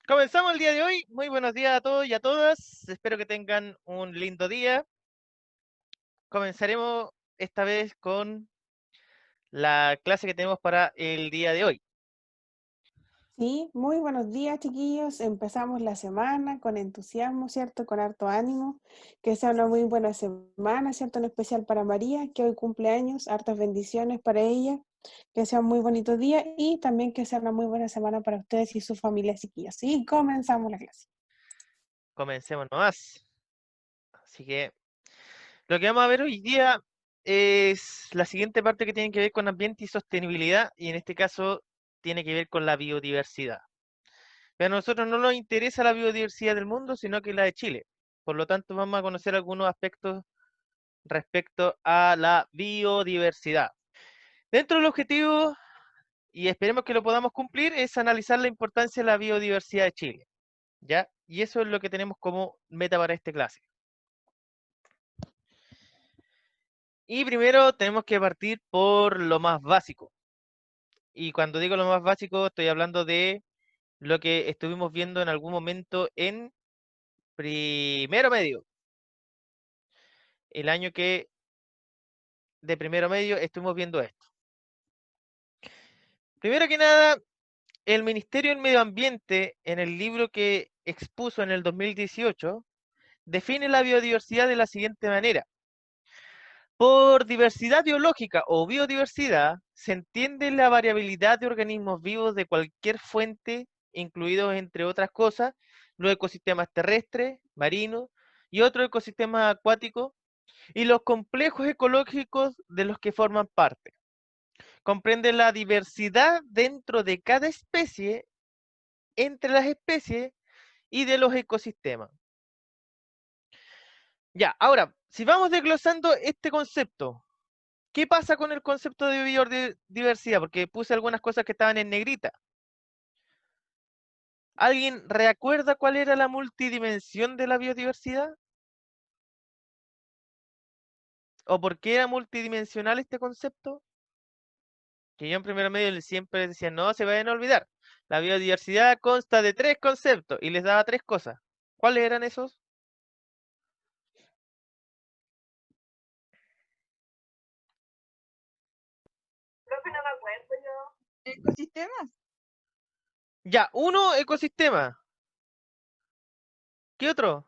Comenzamos el día de hoy. Muy buenos días a todos y a todas. Espero que tengan un lindo día. Comenzaremos esta vez con la clase que tenemos para el día de hoy. Sí, muy buenos días, chiquillos. Empezamos la semana con entusiasmo, ¿cierto? Con harto ánimo. Que sea una muy buena semana, ¿cierto? En especial para María, que hoy cumple años. Hartas bendiciones para ella. Que sea un muy bonito día y también que sea una muy buena semana para ustedes y sus familias, chiquillos. Y comenzamos la clase. Comencemos nomás. Así que lo que vamos a ver hoy día es la siguiente parte que tiene que ver con ambiente y sostenibilidad, y en este caso tiene que ver con la biodiversidad. Pero a nosotros no nos interesa la biodiversidad del mundo, sino que la de Chile. Por lo tanto, vamos a conocer algunos aspectos respecto a la biodiversidad. Dentro del objetivo, y esperemos que lo podamos cumplir, es analizar la importancia de la biodiversidad de Chile, ¿ya? Y eso es lo que tenemos como meta para esta clase. Y primero tenemos que partir por lo más básico. Y cuando digo lo más básico, estoy hablando de lo que estuvimos viendo en algún momento en primero medio. El año que de primero medio estuvimos viendo esto. Primero que nada, el Ministerio del Medio Ambiente, en el libro que expuso en el 2018, define la biodiversidad de la siguiente manera. Por diversidad biológica o biodiversidad se entiende la variabilidad de organismos vivos de cualquier fuente, incluidos entre otras cosas los ecosistemas terrestres, marinos y otros ecosistemas acuáticos, y los complejos ecológicos de los que forman parte. Comprende la diversidad dentro de cada especie, entre las especies y de los ecosistemas. Ya, ahora, si vamos desglosando este concepto, ¿qué pasa con el concepto de biodiversidad? Porque puse algunas cosas que estaban en negrita. ¿Alguien recuerda cuál era la multidimensión de la biodiversidad? ¿O por qué era multidimensional este concepto? Que yo en primer medio siempre decía, no se vayan a olvidar. La biodiversidad consta de tres conceptos y les daba tres cosas. ¿Cuáles eran esos? Profe, no me acuerdo yo. ¿Ecosistemas? Ya, uno, ecosistema. ¿Qué otro?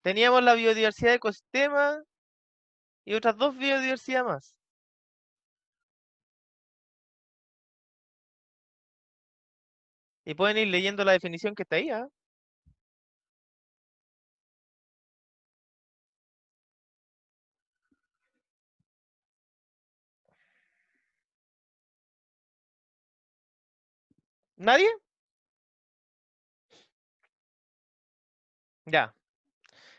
Teníamos la biodiversidad de ecosistema y otras dos biodiversidad más. Y pueden ir leyendo la definición que está ahí, ¿ah? ¿Nadie? Ya.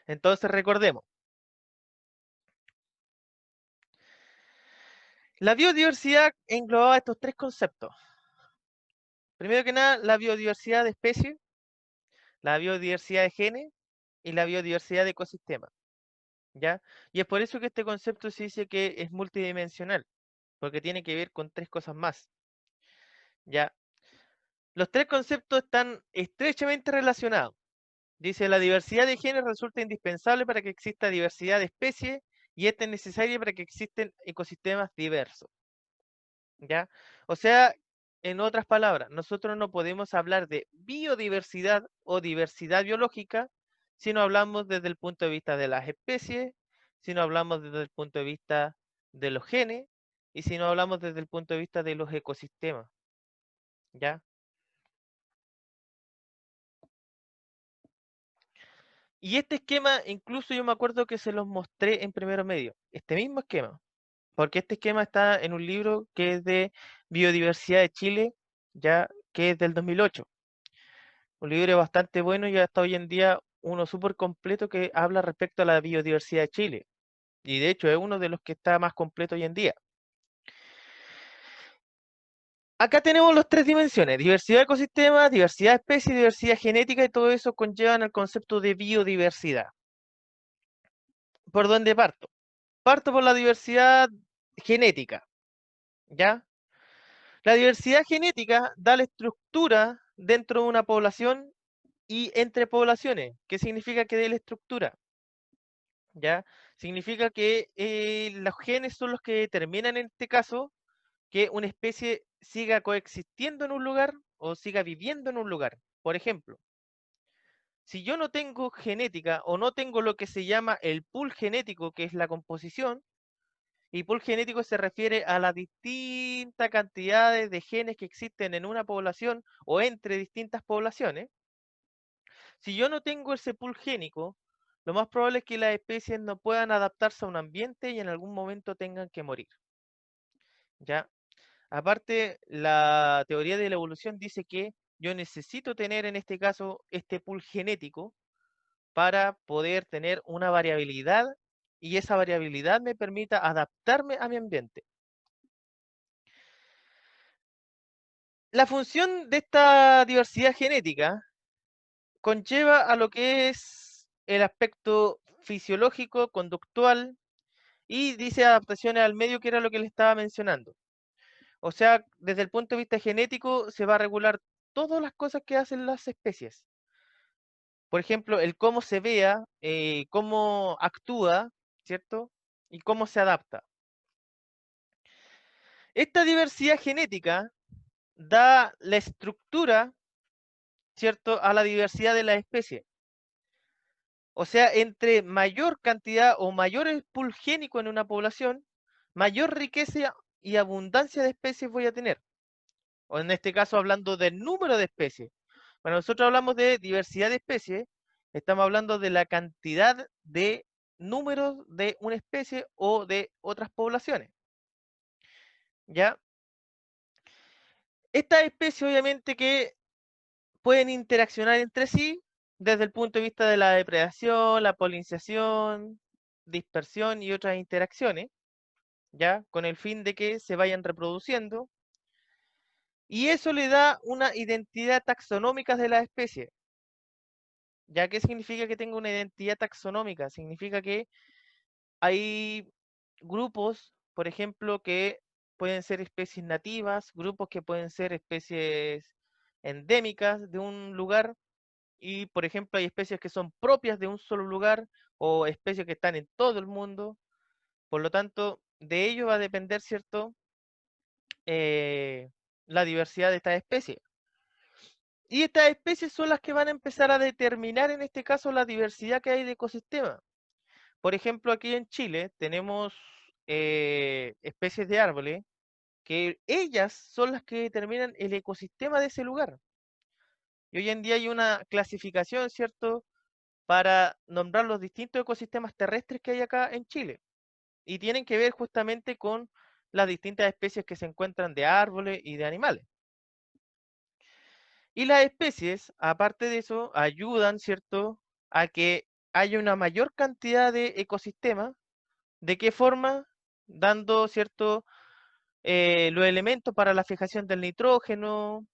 Entonces recordemos. La biodiversidad englobaba estos tres conceptos. Primero que nada, la biodiversidad de especies, la biodiversidad de genes y la biodiversidad de ecosistemas, ¿ya? Y es por eso que este concepto se dice que es multidimensional, porque tiene que ver con tres cosas más, ¿ya? Los tres conceptos están estrechamente relacionados. Dice, la diversidad de genes resulta indispensable para que exista diversidad de especies y esta es necesaria para que existen ecosistemas diversos, ¿ya? O sea, en otras palabras, nosotros no podemos hablar de biodiversidad o diversidad biológica si no hablamos desde el punto de vista de las especies, si no hablamos desde el punto de vista de los genes y si no hablamos desde el punto de vista de los ecosistemas, ¿ya? Y este esquema, incluso yo me acuerdo que se los mostré en primero medio, este mismo esquema, porque este esquema está en un libro que es de Biodiversidad de Chile, ya que es del 2008. Un libro bastante bueno y hasta hoy en día uno súper completo que habla respecto a la biodiversidad de Chile. Y de hecho es uno de los que está más completo hoy en día. Acá tenemos las tres dimensiones, diversidad de ecosistemas, diversidad de especies, diversidad genética y todo eso conllevan al concepto de biodiversidad. ¿Por dónde parto? Parto por la diversidad genética, ¿ya? La diversidad genética da la estructura dentro de una población y entre poblaciones. ¿Qué significa que dé la estructura? ¿Ya? Significa que los genes son los que determinan en este caso que una especie siga coexistiendo en un lugar o siga viviendo en un lugar. Por ejemplo, si yo no tengo genética o no tengo lo que se llama el pool genético, que es la composición, y pool genético se refiere a las distintas cantidades de genes que existen en una población o entre distintas poblaciones. Si yo no tengo ese pool génico, lo más probable es que las especies no puedan adaptarse a un ambiente y en algún momento tengan que morir. ¿Ya? Aparte, la teoría de la evolución dice que yo necesito tener en este caso este pool genético para poder tener una variabilidad y esa variabilidad me permita adaptarme a mi ambiente. La función de esta diversidad genética conlleva a lo que es el aspecto fisiológico, conductual y dice adaptaciones al medio, que era lo que le estaba mencionando. O sea, desde el punto de vista genético se va a regular todas las cosas que hacen las especies. Por ejemplo, el cómo se vea, cómo actúa, ¿cierto? Y cómo se adapta. Esta diversidad genética da la estructura, ¿cierto?, a la diversidad de la especie. O sea, entre mayor cantidad o mayor el pool génico en una población, mayor riqueza y abundancia de especies voy a tener. O en este caso hablando del número de especies. Cuando nosotros hablamos de diversidad de especies, estamos hablando de la cantidad de números de una especie o de otras poblaciones. ¿Ya? Estas especies obviamente que pueden interaccionar entre sí desde el punto de vista de la depredación, la polinización, dispersión y otras interacciones, ¿ya? Con el fin de que se vayan reproduciendo. Y eso le da una identidad taxonómica de la especie. ¿Ya qué significa que tenga una identidad taxonómica? Significa que hay grupos, por ejemplo, que pueden ser especies nativas, grupos que pueden ser especies endémicas de un lugar, y por ejemplo hay especies que son propias de un solo lugar o especies que están en todo el mundo. Por lo tanto, de ello va a depender, ¿cierto? La diversidad de estas especies. Y estas especies son las que van a empezar a determinar en este caso la diversidad que hay de ecosistemas. Por ejemplo, aquí en Chile tenemos especies de árboles que ellas son las que determinan el ecosistema de ese lugar. Y hoy en día hay una clasificación, ¿cierto?, para nombrar los distintos ecosistemas terrestres que hay acá en Chile. Y tienen que ver justamente con las distintas especies que se encuentran de árboles y de animales. Y las especies, aparte de eso, ayudan, ¿cierto?, a que haya una mayor cantidad de ecosistemas. ¿De qué forma? Dando, ¿cierto?, los elementos para la fijación del nitrógeno,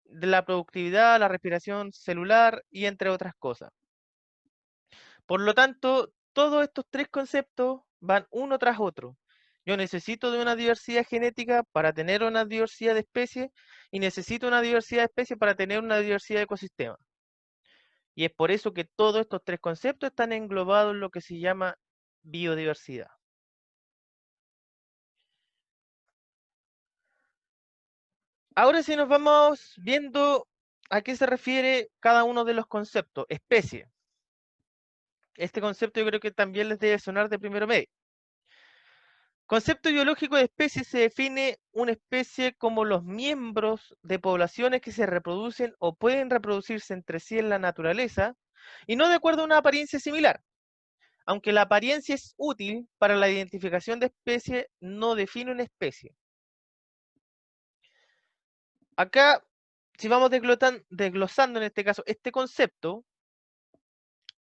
de la productividad, la respiración celular y entre otras cosas. Por lo tanto, todos estos tres conceptos van uno tras otro. Yo necesito de una diversidad genética para tener una diversidad de especies y necesito una diversidad de especies para tener una diversidad de ecosistemas. Y es por eso que todos estos tres conceptos están englobados en lo que se llama biodiversidad. Ahora sí nos vamos viendo a qué se refiere cada uno de los conceptos. Especie. Este concepto yo creo que también les debe sonar de primero medio. Concepto biológico de especie se define una especie como los miembros de poblaciones que se reproducen o pueden reproducirse entre sí en la naturaleza y no de acuerdo a una apariencia similar. Aunque la apariencia es útil para la identificación de especie, no define una especie. Acá, si vamos desglosando en este caso este concepto,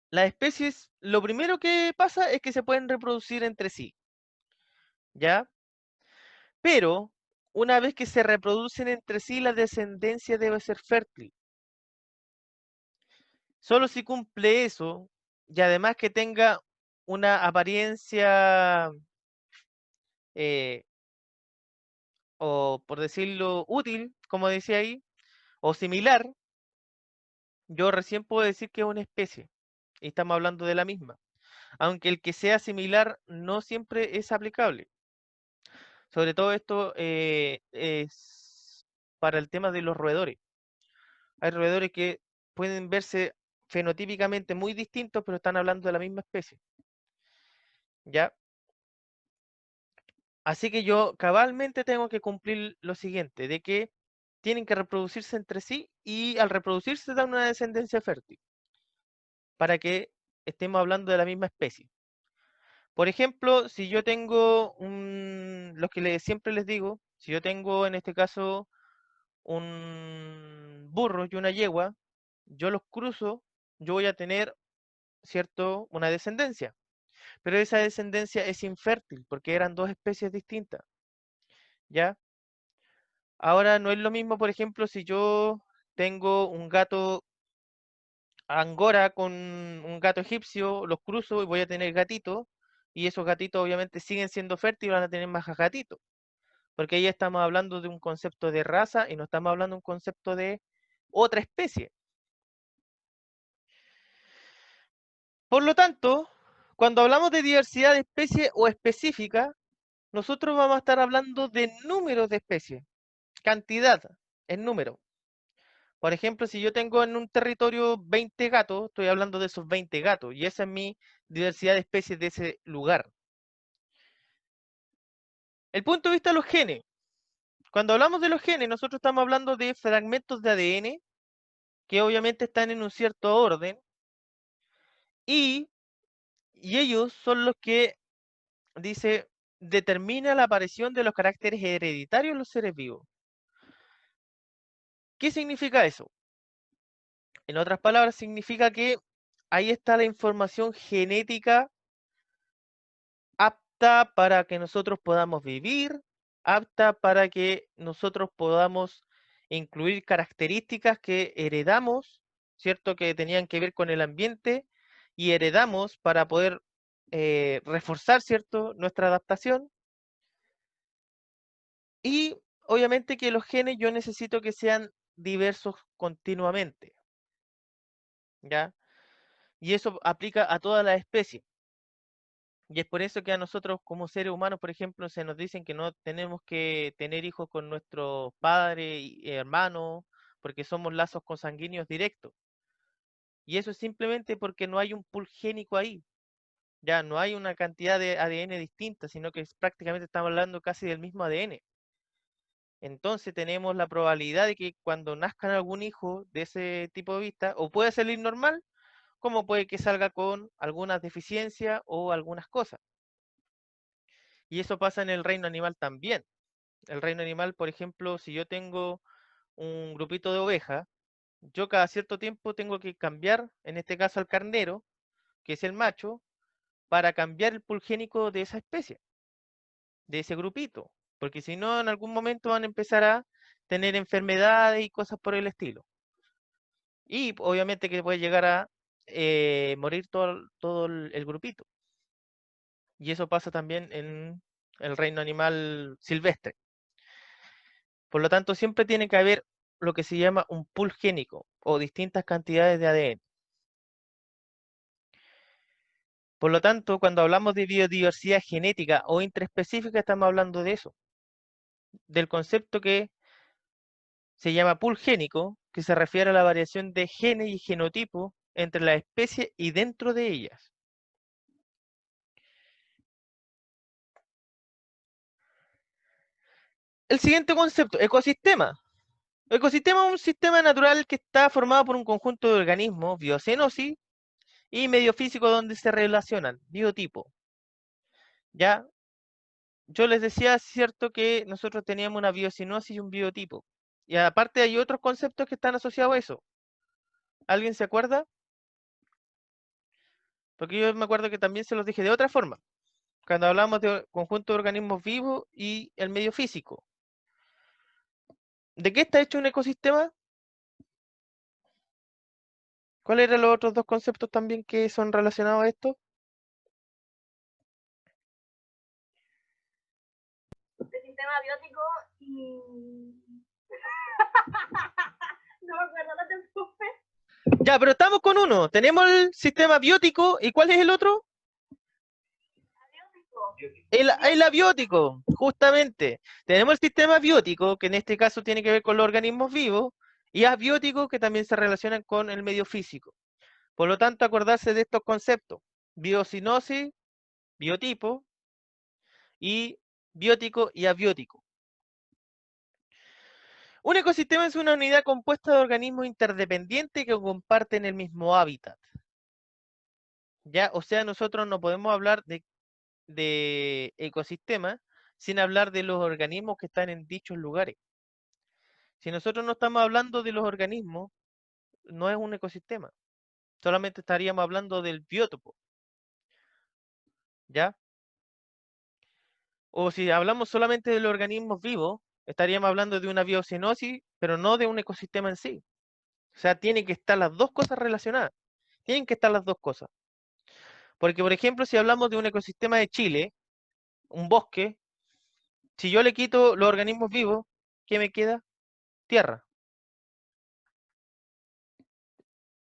las especies, lo primero que pasa es que se pueden reproducir entre sí, ¿ya? Pero una vez que se reproducen entre sí, la descendencia debe ser fértil. Solo si cumple eso, y además que tenga una apariencia o por decirlo útil, como decía ahí, o similar, yo recién puedo decir que es una especie. Y estamos hablando de la misma. Aunque el que sea similar no siempre es aplicable. Sobre todo esto es para el tema de los roedores. Hay roedores que pueden verse fenotípicamente muy distintos, pero están hablando de la misma especie. ¿Ya? Así que yo cabalmente tengo que cumplir lo siguiente, de que tienen que reproducirse entre sí y al reproducirse dan una descendencia fértil, para que estemos hablando de la misma especie. Por ejemplo, si yo tengo lo que siempre les digo, si yo tengo en este caso un burro y una yegua, yo los cruzo, yo voy a tener, ¿cierto?, una descendencia. Pero esa descendencia es infértil porque eran dos especies distintas, ¿ya? Ahora no es lo mismo, por ejemplo, si yo tengo un gato angora con un gato egipcio, los cruzo y voy a tener gatitos, y esos gatitos obviamente siguen siendo fértiles y van a tener más gatitos, porque ahí estamos hablando de un concepto de raza y no estamos hablando de un concepto de otra especie. Por lo tanto, cuando hablamos de diversidad de especies o específica, nosotros vamos a estar hablando de números de especies, cantidad en número. Por ejemplo, si yo tengo en un territorio 20 gatos, estoy hablando de esos 20 gatos, y esa es mi diversidad de especies de ese lugar. El punto de vista de los genes. Cuando hablamos de los genes, nosotros estamos hablando de fragmentos de ADN que obviamente están en un cierto orden y, ellos son los que, dice, determina la aparición de los caracteres hereditarios en los seres vivos. ¿Qué significa eso? En otras palabras, significa que ahí está la información genética apta para que nosotros podamos vivir, apta para que nosotros podamos incluir características que heredamos, ¿cierto? Que tenían que ver con el ambiente y heredamos para poder reforzar, ¿cierto? Nuestra adaptación. Y obviamente que los genes yo necesito que sean diversos continuamente, ¿ya? Y eso aplica a todas las especies. Y es por eso que a nosotros como seres humanos, por ejemplo, se nos dicen que no tenemos que tener hijos con nuestros padres y hermanos, porque somos lazos consanguíneos directos. Y eso es simplemente porque no hay un pool génico ahí. Ya no hay una cantidad de ADN distinta, sino que prácticamente estamos hablando casi del mismo ADN. Entonces tenemos la probabilidad de que cuando nazcan algún hijo de ese tipo de vista, o puede salir normal, como puede que salga con algunas deficiencias o algunas cosas. Y eso pasa en el reino animal también. El reino animal, por ejemplo, si yo tengo un grupito de ovejas, yo cada cierto tiempo tengo que cambiar, en este caso al carnero, que es el macho, para cambiar el pool génico de esa especie, de ese grupito. Porque si no, en algún momento van a empezar a tener enfermedades y cosas por el estilo. Y obviamente que puede llegar a morir todo el grupito. Y eso pasa también en el reino animal silvestre. Por lo tanto, siempre tiene que haber lo que se llama un pool génico o distintas cantidades de ADN. Por lo tanto, cuando hablamos de biodiversidad genética o intraespecífica, estamos hablando de eso, del concepto que se llama pool génico, que se refiere a la variación de genes y genotipos entre las especies y dentro de ellas. El siguiente concepto, ecosistema. Ecosistema es un sistema natural que está formado por un conjunto de organismos, biocenosis, y medio físico donde se relacionan, biotipo. ¿Ya? Yo les decía, cierto, que nosotros teníamos una biocenosis y un biotipo. Y aparte hay otros conceptos que están asociados a eso. ¿Alguien se acuerda? Porque yo me acuerdo que también se los dije de otra forma, cuando hablamos de conjunto de organismos vivos y el medio físico. ¿De qué está hecho un ecosistema? ¿Cuáles eran los otros dos conceptos también que son relacionados a esto? De sistema biótico y No me acuerdo la del profe. Ya, pero estamos con uno. Tenemos el sistema biótico. ¿Y cuál es el otro? El abiótico, justamente. Tenemos el sistema biótico, que en este caso tiene que ver con los organismos vivos, y abiótico, que también se relacionan con el medio físico. Por lo tanto, acordarse de estos conceptos: biocinosis, biotipo, y biótico y abiótico. Un ecosistema es una unidad compuesta de organismos interdependientes que comparten el mismo hábitat. ¿Ya? O sea, nosotros no podemos hablar de ecosistema sin hablar de los organismos que están en dichos lugares. Si nosotros no estamos hablando de los organismos, no es un ecosistema. Solamente estaríamos hablando del biótopo. ¿Ya? O si hablamos solamente de los organismos vivos, estaríamos hablando de una biocenosis, pero no de un ecosistema en sí. O sea, tienen que estar las dos cosas relacionadas. Tienen que estar las dos cosas. Porque, por ejemplo, si hablamos de un ecosistema de Chile, un bosque, si yo le quito los organismos vivos, ¿qué me queda? Tierra.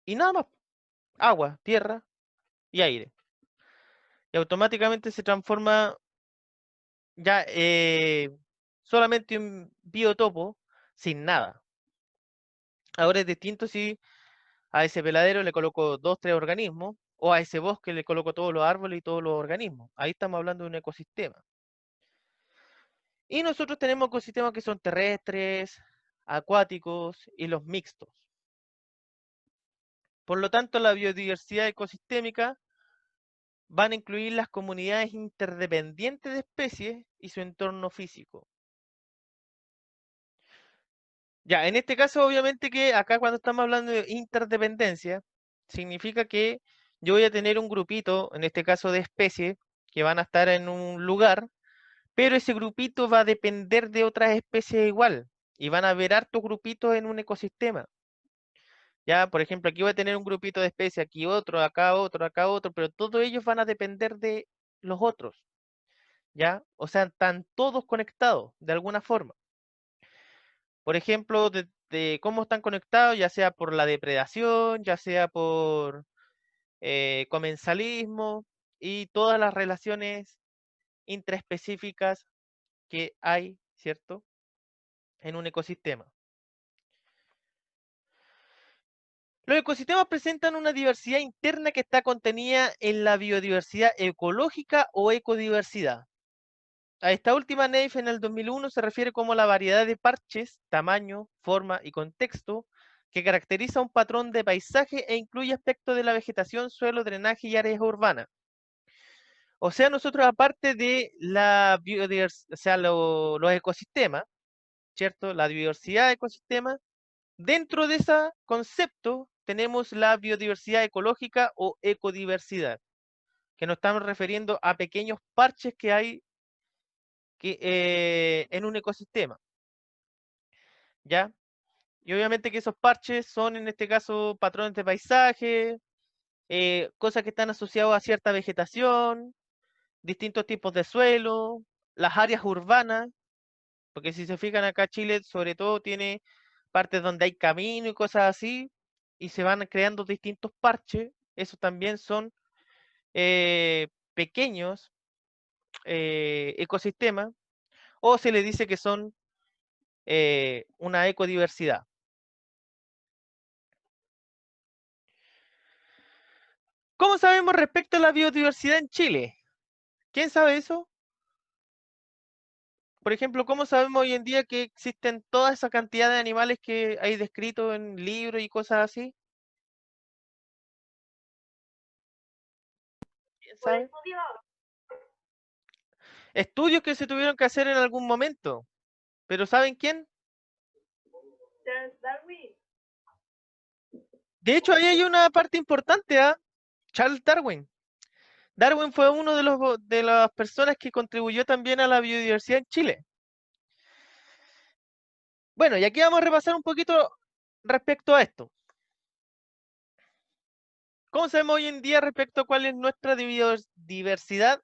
Y nada más. Agua, tierra y aire. Y automáticamente se transforma ya solamente un biotopo sin nada. Ahora es distinto si a ese peladero le coloco 2, 3 organismos, o a ese bosque le coloco todos los árboles y todos los organismos. Ahí estamos hablando de un ecosistema. Y nosotros tenemos ecosistemas que son terrestres, acuáticos y los mixtos. Por lo tanto, la biodiversidad ecosistémica van a incluir las comunidades interdependientes de especies y su entorno físico. Ya, en este caso, obviamente que acá cuando estamos hablando de interdependencia, significa que yo voy a tener un grupito, en este caso de especies, que van a estar en un lugar, pero ese grupito va a depender de otras especies igual, y van a haber hartos grupitos en un ecosistema. Ya, por ejemplo, aquí voy a tener un grupito de especies, aquí acá otro, pero todos ellos van a depender de los otros, ¿ya? O sea, están todos conectados de alguna forma. Por ejemplo, de cómo están conectados, ya sea por la depredación, ya sea por comensalismo y todas las relaciones intraespecíficas que hay, ¿cierto?, en un ecosistema. Los ecosistemas presentan una diversidad interna que está contenida en la biodiversidad ecológica o ecodiversidad. A esta última, Neif en el 2001 se refiere como la variedad de parches, tamaño, forma y contexto que caracteriza un patrón de paisaje e incluye aspectos de la vegetación, suelo, drenaje y áreas urbanas. O sea, nosotros aparte de la biodiversidad, o sea, los ecosistemas, ¿cierto? La diversidad de ecosistemas, dentro de ese concepto tenemos la biodiversidad ecológica o ecodiversidad, que nos estamos refiriendo a pequeños parches que hay en un ecosistema, ¿ya? Y obviamente que esos parches son en este caso patrones de paisaje, cosas que están asociadas a cierta vegetación, distintos tipos de suelo, las áreas urbanas, porque si se fijan acá Chile sobre todo tiene partes donde hay camino y cosas así, y se van creando distintos parches, esos también son pequeños ecosistemas, o se le dice que son una ecodiversidad. ¿Cómo sabemos respecto a la biodiversidad en Chile? ¿Quién sabe eso? Por ejemplo, ¿cómo sabemos hoy en día que existen toda esa cantidad de animales que hay descritos en libros y cosas así? ¿Quién Por sabe? estudio, Estudios que se tuvieron que hacer en algún momento. ¿Pero saben quién? Charles Darwin. De hecho, ahí hay una parte importante, ¿ah? Charles Darwin. Darwin fue uno de las personas que contribuyó también a la biodiversidad en Chile. Bueno, y aquí vamos a repasar un poquito respecto a esto. ¿Cómo sabemos hoy en día respecto a cuál es nuestra biodiversidad?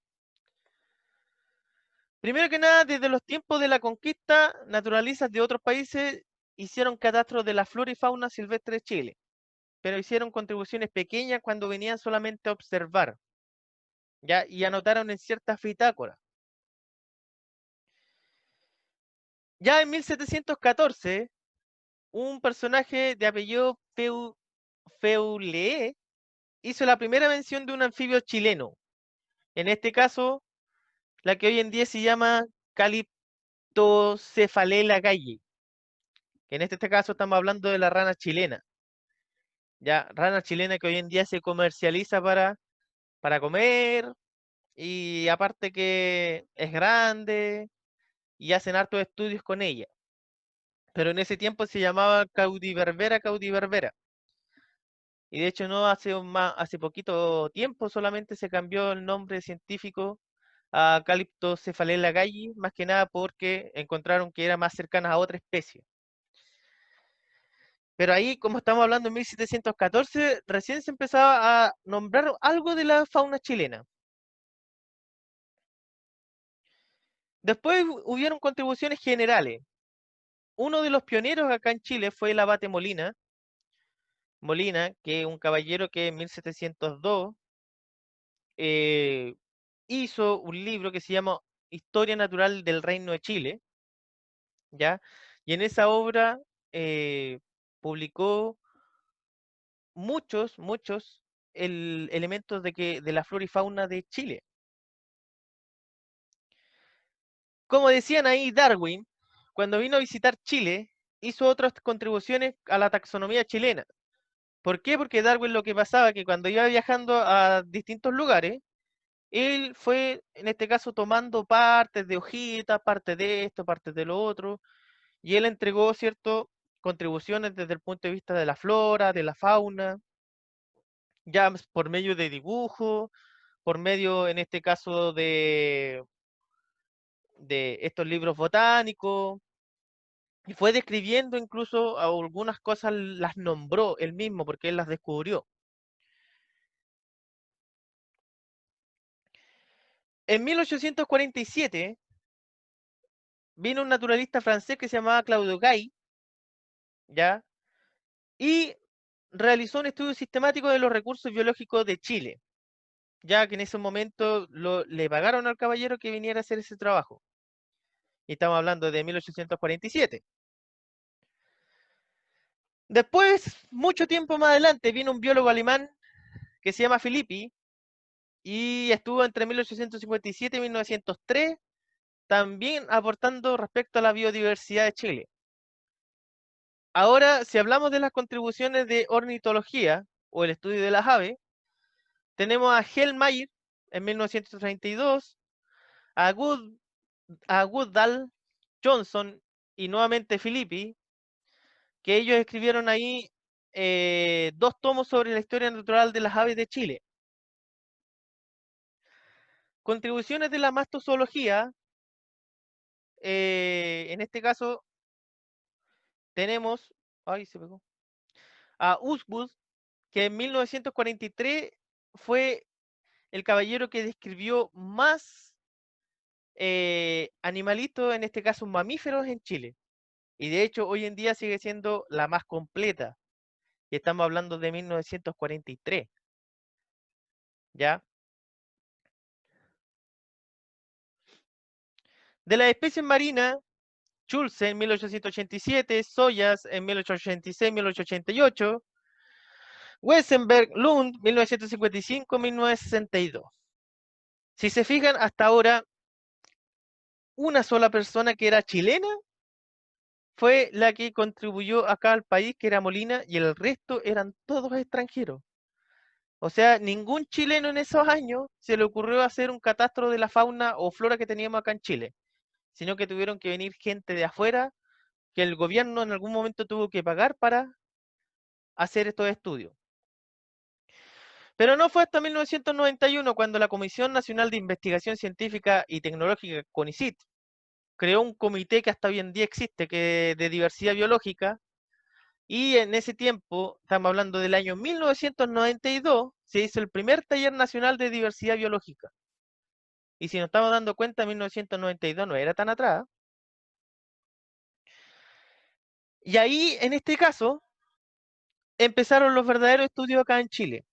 Primero que nada, desde los tiempos de la conquista, naturalistas de otros países hicieron catastros de la flora y fauna silvestre de Chile, pero hicieron contribuciones pequeñas cuando venían solamente a observar, ¿ya? Y anotaron en ciertas bitácoras. Ya en 1714, un personaje de apellido Feulee hizo la primera mención de un anfibio chileno. En este caso, la que hoy en día se llama Calyptocephalela galli. En este caso estamos hablando de la rana chilena. Ya, rana chilena que hoy en día se comercializa para comer y aparte que es grande y hacen hartos estudios con ella. Pero en ese tiempo se llamaba Caudiberbera caudiberbera. Y de hecho no hace poquito tiempo solamente se cambió el nombre científico a Calyptocephalela galli, más que nada porque encontraron que era más cercana a otra especie. Pero ahí, como estamos hablando en 1714, recién se empezaba a nombrar algo de la fauna chilena. Después hubieron contribuciones generales. Uno de los pioneros acá en Chile fue el abate Molina, que es un caballero que en 1702 hizo un libro que se llama Historia Natural del Reino de Chile, ¿ya? Y en esa obra publicó muchos elementos de la flora y fauna de Chile. Como decían ahí, Darwin, cuando vino a visitar Chile, hizo otras contribuciones a la taxonomía chilena. ¿Por qué? Porque Darwin lo que pasaba que cuando iba viajando a distintos lugares, él fue, en este caso, tomando partes de hojitas, partes de esto, partes de lo otro, y él entregó ciertas contribuciones desde el punto de vista de la flora, de la fauna, ya por medio de dibujo, por medio, en este caso, de estos libros botánicos, y fue describiendo incluso algunas cosas, las nombró él mismo porque él las descubrió. En 1847 vino un naturalista francés que se llamaba Claude Gay, ¿ya? Y realizó un estudio sistemático de los recursos biológicos de Chile, ya que en ese momento le pagaron al caballero que viniera a hacer ese trabajo. Y estamos hablando de 1847. Después, mucho tiempo más adelante, vino un biólogo alemán que se llama Filippi y estuvo entre 1857 y 1903 también aportando respecto a la biodiversidad de Chile. Ahora, si hablamos de las contribuciones de ornitología o el estudio de las aves, tenemos a Hellmeyer en 1932, a, a Woodall, Johnson y nuevamente Filippi, que ellos escribieron ahí 2 tomos sobre la historia natural de las aves de Chile. Contribuciones de la mastozoología, en este caso tenemos, ay, se pegó, a Usbud, que en 1943 fue el caballero que describió más animalitos, en este caso mamíferos, en Chile. Y de hecho, hoy en día sigue siendo la más completa. Y estamos hablando de 1943. ¿Ya? De las especies marinas, Schulze en 1887, Soyas en 1886-1888, Wesenberg, Lund, 1955-1962. Si se fijan, hasta ahora, una sola persona que era chilena fue la que contribuyó acá al país, que era Molina, y el resto eran todos extranjeros. O sea, ningún chileno en esos años se le ocurrió hacer un catastro de la fauna o flora que teníamos acá en Chile, sino que tuvieron que venir gente de afuera que el gobierno en algún momento tuvo que pagar para hacer estos estudios. Pero no fue hasta 1991 cuando la Comisión Nacional de Investigación Científica y Tecnológica, CONICIT, creó un comité que hasta hoy en día existe, que de diversidad biológica, y en ese tiempo, estamos hablando del año 1992, se hizo el primer taller nacional de diversidad biológica. Y si nos estamos dando cuenta, 1992 no era tan atrás. Y ahí, en este caso, empezaron los verdaderos estudios acá en Chile.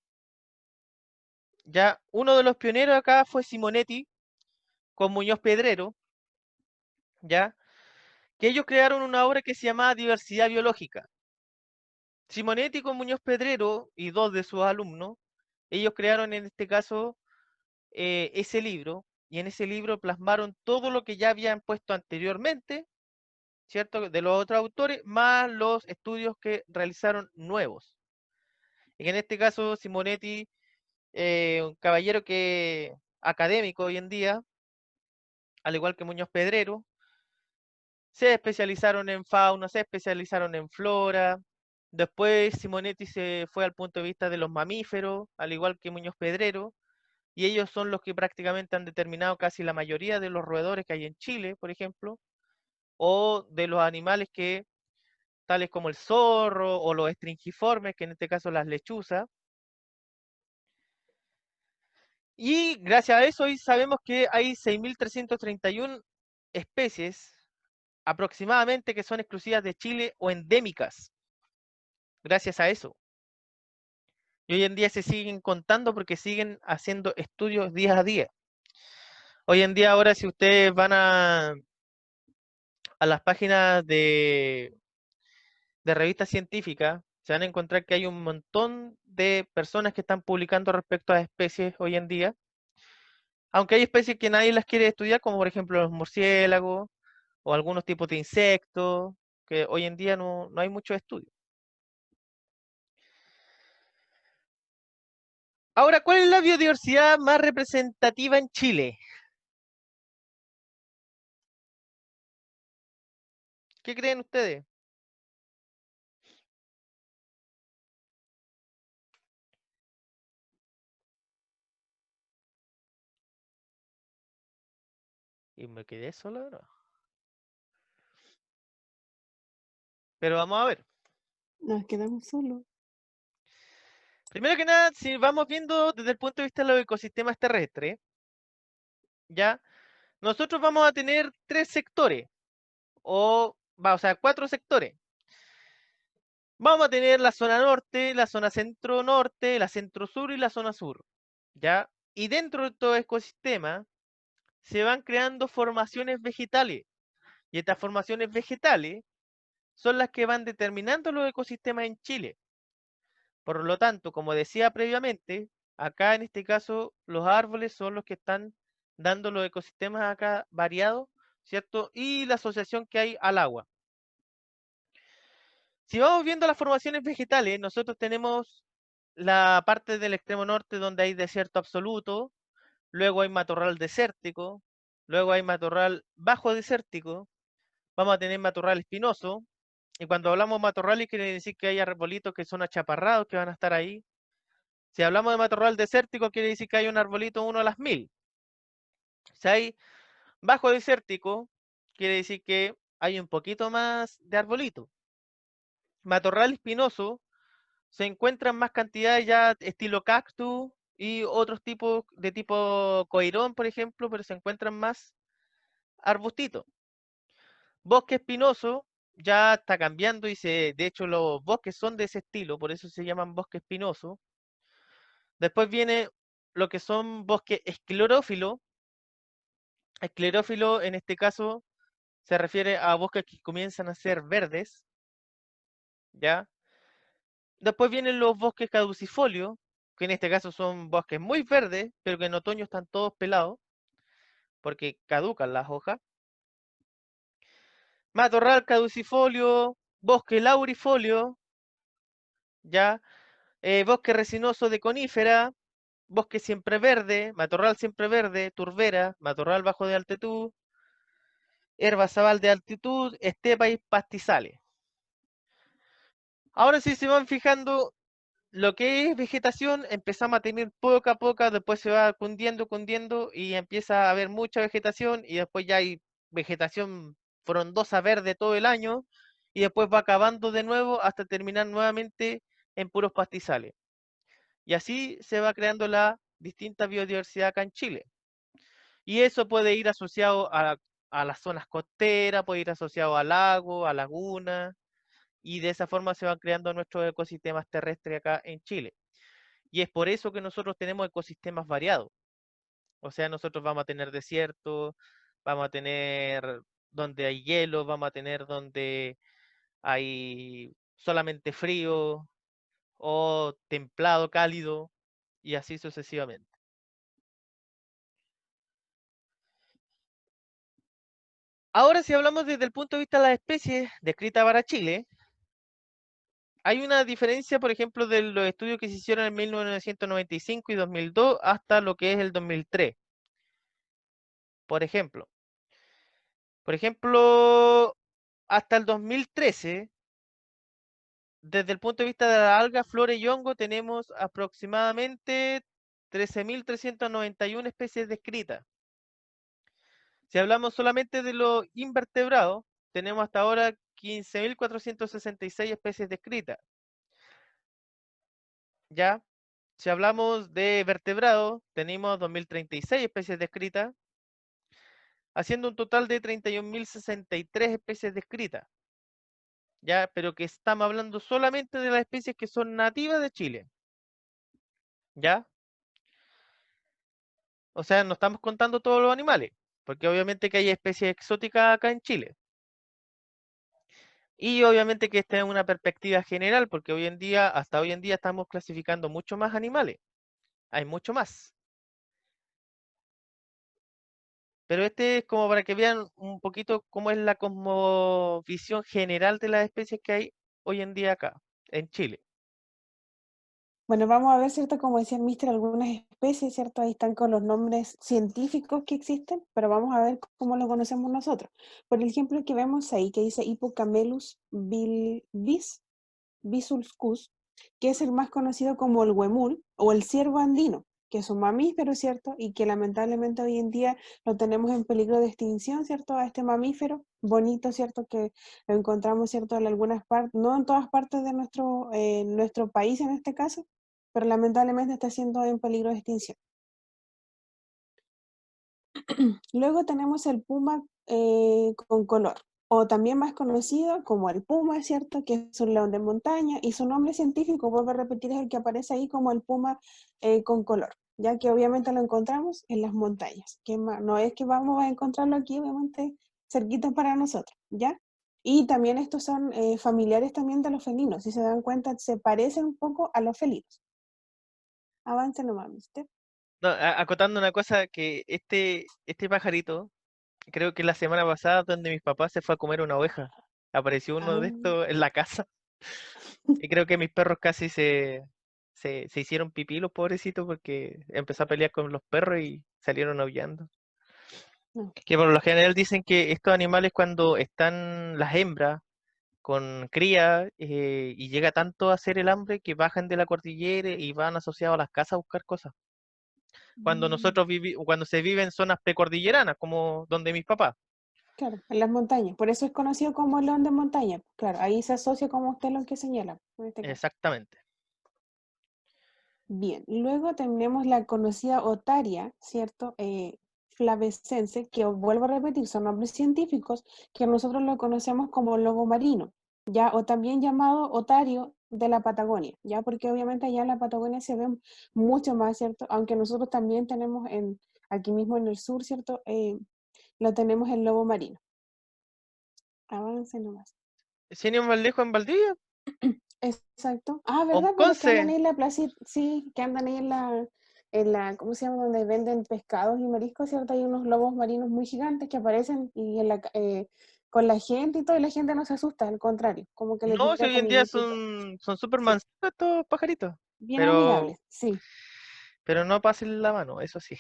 Ya uno de los pioneros acá fue Simonetti con Muñoz Pedrero, ya que ellos crearon una obra que se llamaba Diversidad Biológica. Simonetti con Muñoz Pedrero y dos de sus alumnos, ellos crearon en este caso ese libro, y en ese libro plasmaron todo lo que ya habían puesto anteriormente, ¿cierto? De los otros autores, más los estudios que realizaron nuevos. Y en este caso, Simonetti, un caballero que académico hoy en día, al igual que Muñoz Pedrero, se especializaron en fauna, se especializaron en flora. Después Simonetti se fue al punto de vista de los mamíferos, al igual que Muñoz Pedrero, y ellos son los que prácticamente han determinado casi la mayoría de los roedores que hay en Chile, por ejemplo, o de los animales que, tales como el zorro o los estringiformes, que en este caso las lechuzas. Y gracias a eso hoy sabemos que hay 6.331 especies aproximadamente que son exclusivas de Chile o endémicas, gracias a eso. Y hoy en día se siguen contando porque siguen haciendo estudios día a día. Hoy en día ahora si ustedes van a las páginas de revistas científicas, se van a encontrar que hay un montón de personas que están publicando respecto a especies hoy en día. Aunque hay especies que nadie las quiere estudiar, como por ejemplo los murciélagos o algunos tipos de insectos, que hoy en día no hay mucho estudio. Ahora, ¿cuál es la biodiversidad más representativa en Chile? ¿Qué creen ustedes? Y me quedé solo, ¿no? Pero vamos a ver. Nos quedamos solos. Primero que nada, si vamos viendo desde el punto de vista de los ecosistemas terrestres, ya, nosotros vamos a tener tres sectores, o sea, cuatro sectores. Vamos a tener la zona norte, la zona centro-norte, la centro-sur y la zona sur, ¿ya? Y dentro de todo ecosistema se van creando formaciones vegetales. Y estas formaciones vegetales son las que van determinando los ecosistemas en Chile. Por lo tanto, como decía previamente, acá en este caso los árboles son los que están dando los ecosistemas acá variados, ¿cierto? Y la asociación que hay al agua. Si vamos viendo las formaciones vegetales, nosotros tenemos la parte del extremo norte donde hay desierto absoluto, luego hay matorral desértico, luego hay matorral bajo desértico, vamos a tener matorral espinoso, y cuando hablamos de matorrales quiere decir que hay arbolitos que son achaparrados que van a estar ahí. Si hablamos de matorral desértico quiere decir que hay un arbolito uno a las 1000. Si hay bajo desértico quiere decir que hay un poquito más de arbolito. Matorral espinoso se encuentran más cantidades ya estilo cactus y otros tipos de tipo coirón, por ejemplo, pero se encuentran más arbustitos. Bosque espinoso ya está cambiando y de hecho los bosques son de ese estilo, por eso se llaman bosque espinoso. Después viene lo que son bosques esclerófilos. Esclerófilo en este caso se refiere a bosques que comienzan a ser verdes, ¿ya? Después vienen los bosques caducifolios, que en este caso son bosques muy verdes, pero que en otoño están todos pelados, porque caducan las hojas. Matorral caducifolio, bosque laurifolio, ¿ya? Bosque resinoso de conífera, bosque siempre verde, matorral siempre verde, turbera, matorral bajo de altitud, herba sabal de altitud, estepa y pastizales. Ahora sí se van fijando lo que es vegetación, empezamos a tener poca a poca, después se va cundiendo y empieza a haber mucha vegetación y después ya hay vegetación frondosa verde todo el año y después va acabando de nuevo hasta terminar nuevamente en puros pastizales. Y así se va creando la distinta biodiversidad acá en Chile. Y eso puede ir asociado a las zonas costeras, puede ir asociado a lagos, a lagunas, y de esa forma se van creando nuestros ecosistemas terrestres acá en Chile. Y es por eso que nosotros tenemos ecosistemas variados. O sea, nosotros vamos a tener desiertos, vamos a tener donde hay hielo, vamos a tener donde hay solamente frío o templado, cálido, y así sucesivamente. Ahora, si hablamos desde el punto de vista de las especies descritas para Chile, hay una diferencia, por ejemplo, de los estudios que se hicieron en 1995 y 2002 hasta lo que es el 2003. Por ejemplo, hasta el 2013, desde el punto de vista de la alga, flora y hongo, tenemos aproximadamente 13.391 especies descritas. Si hablamos solamente de los invertebrados, tenemos hasta ahora 15.466 especies descritas. ¿Ya? Si hablamos de vertebrados, tenemos 2.036 especies descritas, haciendo un total de 31.063 especies descritas. ¿Ya? Pero que estamos hablando solamente de las especies que son nativas de Chile. ¿Ya? O sea, no estamos contando todos los animales, porque obviamente que hay especies exóticas acá en Chile. Y obviamente que esta es una perspectiva general, porque hasta hoy en día estamos clasificando mucho más animales. Hay mucho más. Pero este es como para que vean un poquito cómo es la cosmovisión general de las especies que hay hoy en día acá, en Chile. Bueno, vamos a ver, ¿cierto? Como decía el mister, algunas especies, ¿cierto? Ahí están con los nombres científicos que existen, pero vamos a ver cómo lo conocemos nosotros. Por ejemplo, el que vemos ahí, que dice Hippocamelus bisulcus, que es el más conocido como el huemul o el ciervo andino, que es un mamífero, ¿cierto? Y que lamentablemente hoy en día lo tenemos en peligro de extinción, ¿cierto? A este mamífero bonito, ¿cierto? Que lo encontramos, ¿cierto? En algunas partes, no en todas partes de nuestro país en este caso, pero lamentablemente está siendo en peligro de extinción. Luego tenemos el puma con color, o también más conocido como el puma, ¿cierto? Que es un león de montaña y su nombre científico, vuelvo a repetir, es el que aparece ahí como el puma con color, ya que obviamente lo encontramos en las montañas, que no es que vamos a encontrarlo aquí, obviamente, cerquita para nosotros, ¿ya? Y también estos son familiares también de los felinos, si se dan cuenta, se parecen un poco a los felinos. Avance nomás, ¿viste? No, acotando una cosa, que este pajarito, creo que la semana pasada donde mis papás se fue a comer una oveja. Apareció uno Ah, de estos en la casa. Y creo que mis perros casi se hicieron pipí, los pobrecitos, porque empezó a pelear con los perros y salieron aullando. no. Que por lo general dicen que estos animales, cuando están las hembras con cría, y llega tanto a hacer el hambre, que bajan de la cordillera y van asociados a las casas a buscar cosas. Mm. Cuando se vive en zonas precordilleranas, como donde mis papás. Claro, en las montañas. Por eso es conocido como el león de montaña. Claro, ahí se asocia como usted lo que señala, en este caso. Exactamente. Bien, luego tenemos la conocida otaria, ¿cierto? Flavescense, que os vuelvo a repetir, son nombres científicos que nosotros lo conocemos como lobo marino, ¿ya? O también llamado otario de la Patagonia, ¿ya? Porque obviamente allá en la Patagonia se ven mucho más, ¿cierto? Aunque nosotros también tenemos aquí mismo en el sur, ¿cierto? Lo tenemos el lobo marino. Avance nomás. Sin ir más lejos, en Valdivia Exacto. Ah, o en ¿verdad? Pues los que andan Conce. ahí en la placita, sí, que andan ahí ¿cómo se llama? Donde venden pescados y mariscos, ¿cierto? Hay unos lobos marinos muy gigantes que aparecen y con la gente y todo, y la gente no se asusta, al contrario, como que le No, si tira hoy en día comidita y todo. son súper Sí, mansitos estos pajaritos. bien Pero, amigables, sí. pero no pasen la mano, eso sí.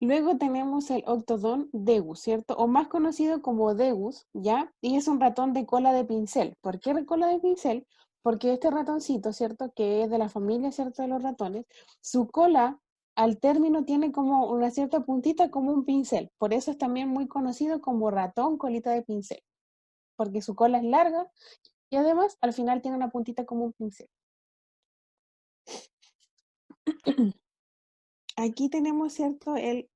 Luego tenemos el Octodon degus, ¿cierto? O más conocido como degus, ¿ya? Y es un ratón de cola de pincel. ¿Por qué de cola de pincel? Porque este ratoncito, ¿cierto? Que es de la familia, ¿cierto? De los ratones, su cola al término tiene como una cierta puntita como un pincel. Por eso es también muy conocido como ratón colita de pincel. Porque su cola es larga y además al final tiene una puntita como un pincel. Aquí tenemos, ¿cierto? El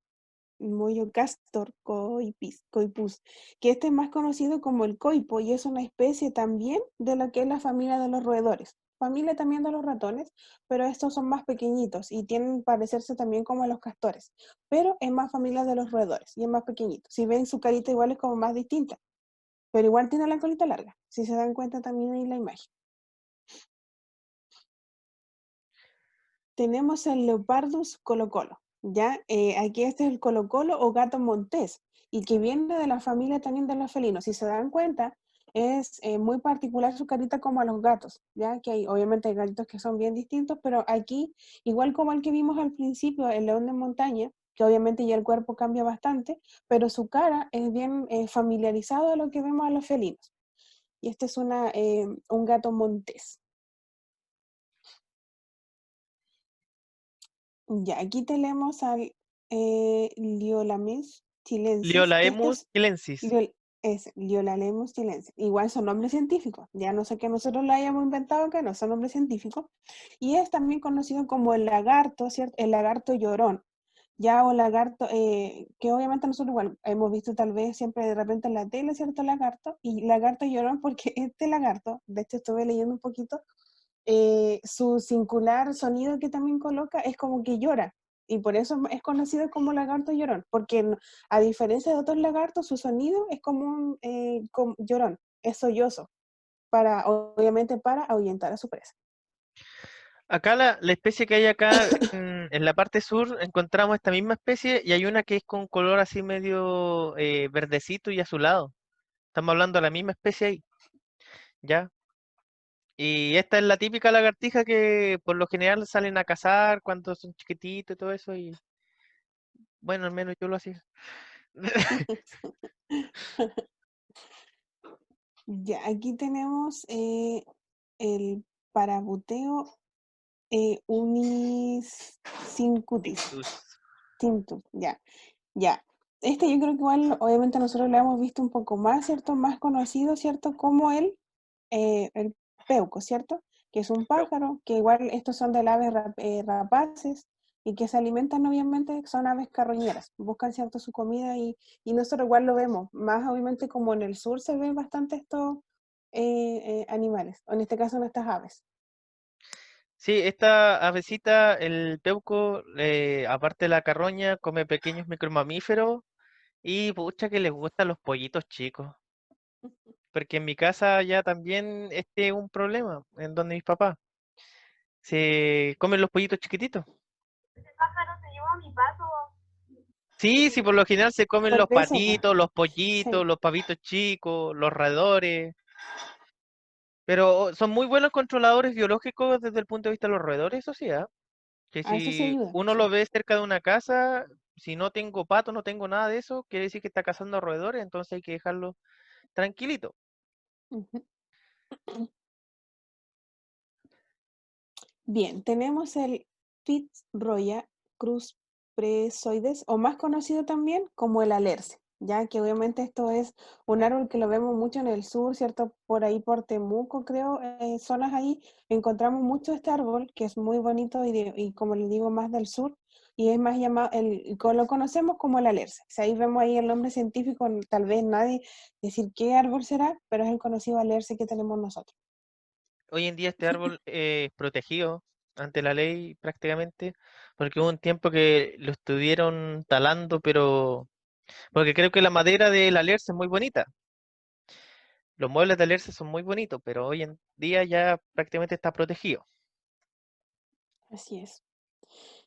Moyo Castor coipus, que este es más conocido como el coipo y es una especie también de lo que es la familia de los roedores. Familia también de los ratones, pero estos son más pequeñitos y tienen parecerse también como a los castores, pero es más familia de los roedores y es más pequeñito. Si ven su carita igual es como más distinta, pero igual tiene la colita larga, si se dan cuenta también ahí la imagen. Tenemos el Leopardus colocolo, ¿ya? Aquí este es el colocolo o gato montés, y que viene de la familia también de los felinos. Si se dan cuenta, es muy particular su carita como a los gatos, ¿ya? Que hay, obviamente hay gatitos que son bien distintos, pero aquí, igual como el que vimos al principio, el león de montaña, que obviamente ya el cuerpo cambia bastante, pero su cara es bien familiarizado a lo que vemos a los felinos. Y este es un gato montés. Ya, aquí tenemos al Liolamus chilensis, que este Liolaemus es, chilensis. Liolamus chilensis. Igual son nombres científicos, ya no sé que nosotros lo hayamos inventado, que no son nombres científicos. Y es también conocido como el lagarto, ¿cierto? El lagarto llorón, ya o lagarto, que obviamente nosotros igual hemos visto tal vez siempre de repente en la tele, ¿cierto? Lagarto, y lagarto llorón porque este lagarto, de hecho estuve leyendo un poquito, su singular sonido que también coloca es como que llora. Y por eso es conocido como lagarto llorón, porque a diferencia de otros lagartos, su sonido es como un como llorón, es sollozo, obviamente para ahuyentar a su presa. Acá la especie que hay acá en la parte sur encontramos esta misma especie y hay una que es con color así medio verdecito y azulado. Estamos hablando de la misma especie ahí, ¿ya? Y esta es la típica lagartija que por lo general salen a cazar cuando son chiquititos y todo eso y bueno, al menos yo lo hacía. Ya, aquí tenemos el parabuteo unicincutis. Tintus. Tintus, ya. Ya, este yo creo que igual, obviamente nosotros lo hemos visto un poco más, ¿cierto? Más conocido, ¿cierto? Como el peuco, ¿cierto? Que es un pájaro, que igual estos son de aves rapaces y que se alimentan obviamente, son aves carroñeras, buscan, ¿cierto? Su comida y nosotros igual lo vemos, más obviamente como en el sur se ven bastante estos animales, o en este caso en estas aves. Sí, esta avecita, el peuco, aparte de la carroña, come pequeños micromamíferos y pucha que les gustan los pollitos chicos. Porque en mi casa ya también este es un problema, en donde mis papás se comen los pollitos chiquititos. Ese pájaro se llevó mi pato. Sí, sí, por lo general se comen Por los eso, pues, patitos, los sí. pollitos, los pavitos chicos, los roedores. Pero son muy buenos controladores biológicos desde el punto de vista de los roedores, eso sí, ¿ah? Que A eso se si ayuda, uno sí. lo ve cerca de una casa, si no tengo pato, no tengo nada de eso, quiere decir que está cazando roedores, entonces hay que dejarlo tranquilito. Ujú. Bien, tenemos el Fitzroya cruzpresoides, o más conocido también como el alerce, ya que obviamente esto es un árbol que lo vemos mucho en el sur, ¿cierto? Por ahí por Temuco, creo, zonas ahí, encontramos mucho este árbol, que es muy bonito y como les digo, más del sur, y es más llamado, lo conocemos como el alerce. O sea, ahí vemos ahí el nombre científico, tal vez nadie decir qué árbol será, pero es el conocido alerce que tenemos nosotros. Hoy en día este árbol es protegido ante la ley prácticamente, porque hubo un tiempo que lo estuvieron talando, pero porque creo que la madera del alerce es muy bonita. Los muebles de alerce son muy bonitos, pero hoy en día ya prácticamente está protegido. Así es.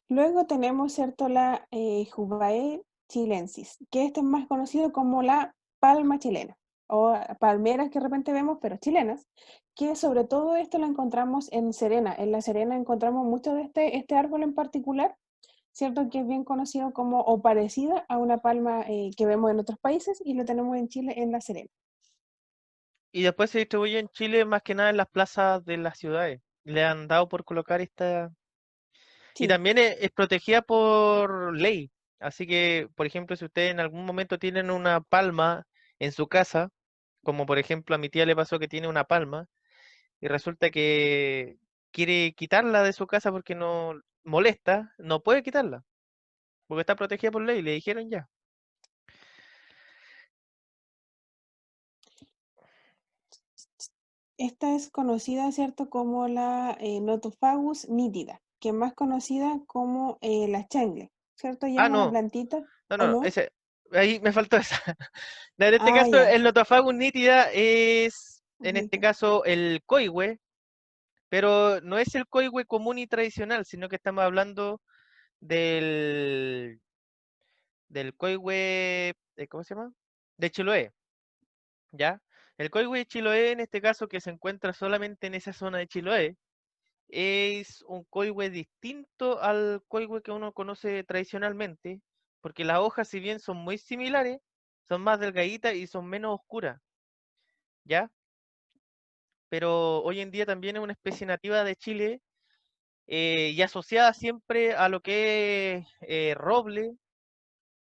Luego tenemos, ¿cierto?, la Jubaea chilensis, que este es más conocido como la palma chilena, o palmeras que de repente vemos, pero chilenas, que sobre todo esto lo encontramos en Serena. En La Serena encontramos mucho de este árbol en particular, ¿cierto?, que es bien conocido como, o parecida a una palma que vemos en otros países, y lo tenemos en Chile, en La Serena. Y después se distribuye en Chile más que nada en las plazas de las ciudades. Le han dado por colocar esta. Y Sí, también es protegida por ley. Así que, por ejemplo, si ustedes en algún momento tienen una palma en su casa, como por ejemplo a mi tía le pasó que tiene una palma, y resulta que quiere quitarla de su casa porque no molesta, no puede quitarla. porque está protegida por ley, le dijeron ya. Esta es conocida, ¿cierto? Como la Nothofagus nítida, que es más conocida como la changle, ¿cierto? Ya Ah, es una no, plantita, no, ¿o no, no? ese, ahí me faltó esa. No, en este Ah, caso, ya. el Nothofagus nítida es, en este Nítida. caso, el coihue, pero no es el coihue común y tradicional, sino que estamos hablando del, del coihue, ¿cómo se llama? De Chiloé, ¿ya? El coihue de Chiloé, en este caso, que se encuentra solamente en esa zona de Chiloé, es un coihue distinto al coihue que uno conoce tradicionalmente, porque las hojas, si bien son muy similares, son más delgaditas y son menos oscuras, ¿ya? Pero hoy en día también es una especie nativa de Chile y asociada siempre a lo que es roble.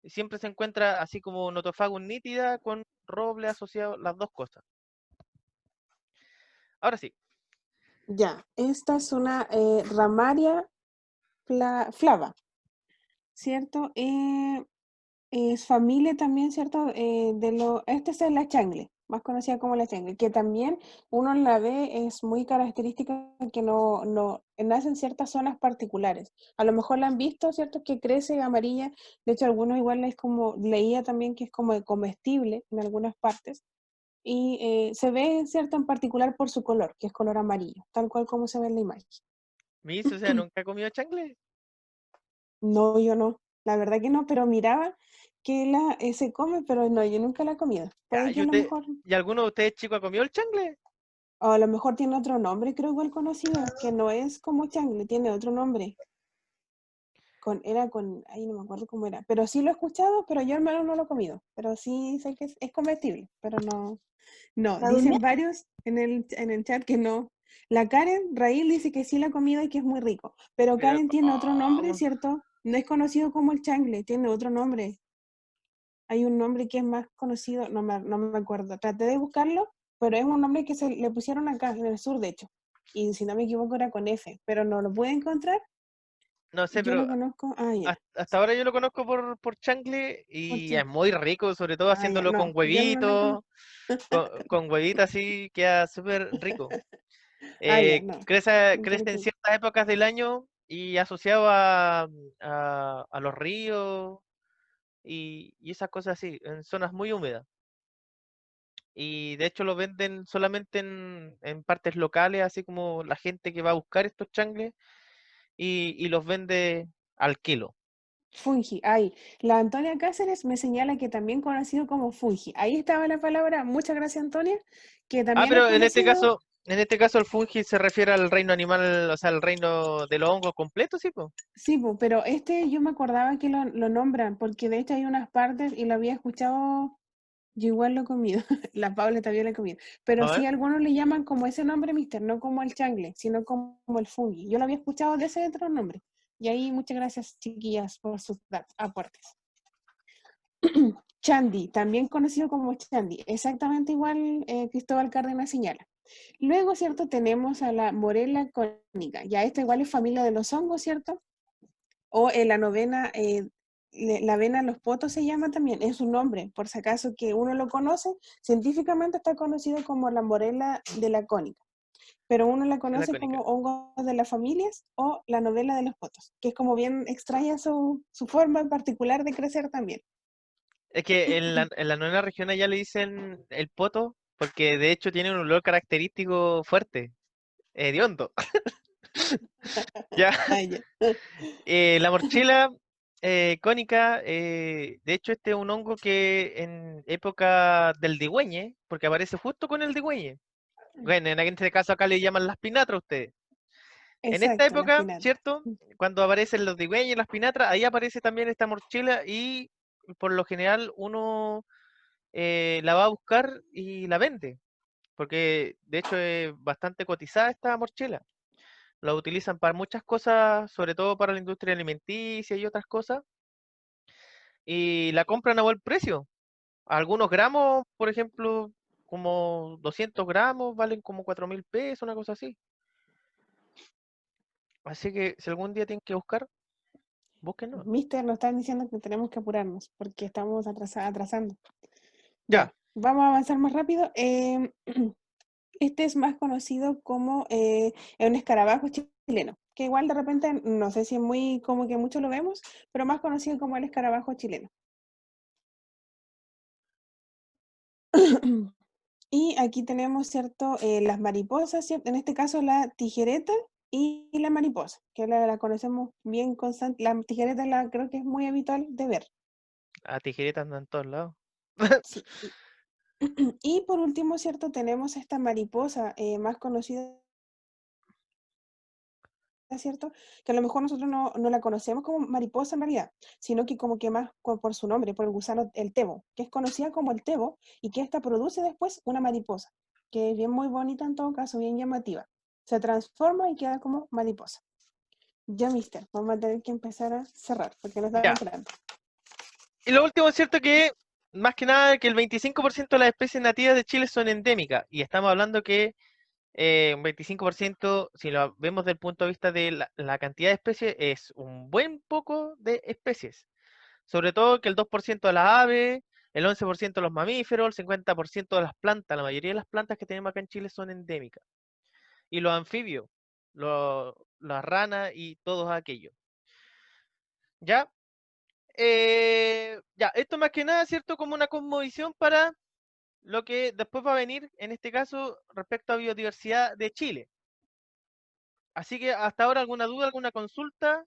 Siempre se encuentra así como Nothofagus nítida con roble asociado, las dos cosas. Ahora sí, Ya, esta es una ramaria flava, ¿cierto? Es familia también, ¿cierto? Esta es la changle, más conocida como la changle, que también uno la ve, es muy característica que no nace en ciertas zonas particulares. A lo mejor la han visto, ¿cierto? Que crece amarilla. De hecho, algunos igual es como, leía también que es como comestible en algunas partes. Y se ve, ¿cierto? En particular por su color, que es color amarillo, tal cual como se ve en la imagen. Miss, o sea, nunca he comido changle. No, yo no, la verdad que no, pero miraba que se come, pero no, yo nunca la he comido. Ya, Puede que a lo mejor, ¿y alguno de ustedes chicos ha comido el changle? o a lo mejor tiene otro nombre, creo igual conocido, que no es como changle, tiene otro nombre. Ahí no me acuerdo cómo era, pero sí lo he escuchado, pero yo al menos no lo he comido. Pero sí sé que es comestible, pero no, no, ¿Está dicen durmiendo? varios en el chat que no. La Karen Raíl dice que sí la ha comido y que es muy rico, pero Pero, Karen tiene otro nombre, ¿cómo? ¿cierto? No es conocido como el changle, tiene otro nombre. Hay un nombre que es más conocido, no me acuerdo. Traté de buscarlo, pero es un nombre que se le pusieron acá, en el sur, de hecho. Y si no me equivoco era con F, pero no lo pude encontrar. No sé, Yo lo pero conozco. Ah, ya. hasta ahora yo lo conozco por changle y es Ocho. muy rico, sobre todo Ah, ya. haciéndolo con No, yo no lo huevito, conozco. con huevito así, queda súper rico. Ah, ya, no. Crece en Interesante. ciertas épocas del año y asociado a los ríos y esas cosas así, en zonas muy húmedas. Y de hecho lo venden solamente en partes locales, así como la gente que va a buscar estos changles y los vende al kilo. Fungi, ahí. La Antonia Cáceres me señala que también conocido como fungi. Ahí estaba la palabra. Muchas gracias, Antonia. Que Ah, también es pero conocido. en este caso el fungi se refiere al reino animal, o sea, al reino de los hongos completo, ¿sí, po? Sí, pero este yo me acordaba que lo nombran, porque de hecho hay unas partes y lo había escuchado. Yo igual lo he comido, la Paula también lo he comido, pero A sí ver. algunos le llaman como ese nombre, mister, no como el changle, sino como el fungi. Yo lo había escuchado de ese otro nombre. Y ahí muchas gracias, chiquillas, por sus aportes. Chandy, también conocido como Chandy, exactamente igual Cristóbal Cárdenas señala. Luego, ¿cierto? Tenemos a la Morela cónica. Ya esta igual es familia de los hongos, ¿cierto? O en la novena, la avena en los potos se llama también, es un nombre, por si acaso que uno lo conoce, científicamente está conocido como la morela de la cónica, pero uno la De la conoce cónica. como hongos de las familias o la novela de los potos, que es como bien extraña su forma en particular de crecer también. Es que en la novena región ya le dicen el poto, porque de hecho tiene un olor característico fuerte, hediondo. Ya, Ah, ya. la morchila cónica, de hecho este es un hongo que en época del digüeñe, porque aparece justo con el digüeñe. Bueno, en este caso acá le llaman las pinatras a ustedes. En esta Exacto, la época, espinaca. ¿cierto? Cuando aparecen los digüeños y las pinatras, ahí aparece también esta morchila y por lo general uno la va a buscar y la vende, porque de hecho es bastante cotizada esta morchila. La utilizan para muchas cosas, sobre todo para la industria alimenticia y otras cosas, y la compran a buen precio. Algunos gramos, por ejemplo, como 200 gramos, valen como 4.000 pesos, una cosa así. Así que si algún día tienen que buscar, Búsquenlo. Mister, nos están diciendo que tenemos que apurarnos porque estamos atrasando. Ya. Ya, vamos a avanzar más rápido. Este es más conocido como un escarabajo chileno, que igual de repente no sé si es muy como que mucho lo vemos, pero más conocido como el escarabajo chileno. Y aquí tenemos, ¿cierto? Las mariposas, ¿cierto? En este caso la tijereta y la mariposa, que la conocemos bien constante. La tijereta creo que es muy habitual de ver. A tijereta andan en todos lados. Sí. Y por último, ¿cierto? Tenemos esta mariposa más conocida, ¿cierto? Que a lo mejor nosotros no la conocemos como mariposa en realidad, sino que como que más por su nombre, por el gusano, el tebo, que es conocida como el tebo y que esta produce después una mariposa, que es bien muy bonita en todo caso, bien llamativa. Se transforma y queda como mariposa. Ya, mister, vamos a tener que empezar a cerrar porque nos están Ya. esperando. Y lo último es cierto que, más que nada, que el 25% de las especies nativas de Chile son endémicas. Y estamos hablando que un 25%, si lo vemos desde el punto de vista de la cantidad de especies, es un buen poco de especies. Sobre todo que el 2% de las aves, el 11% de los mamíferos, el 50% de las plantas, la mayoría de las plantas que tenemos acá en Chile son endémicas. Y los anfibios, las ranas y todos aquellos. ¿Ya? Ya, esto más que nada, ¿cierto? Como una cosmovisión para lo que después va a venir, en este caso, respecto a biodiversidad de Chile. Así que hasta ahora, ¿alguna duda, alguna consulta?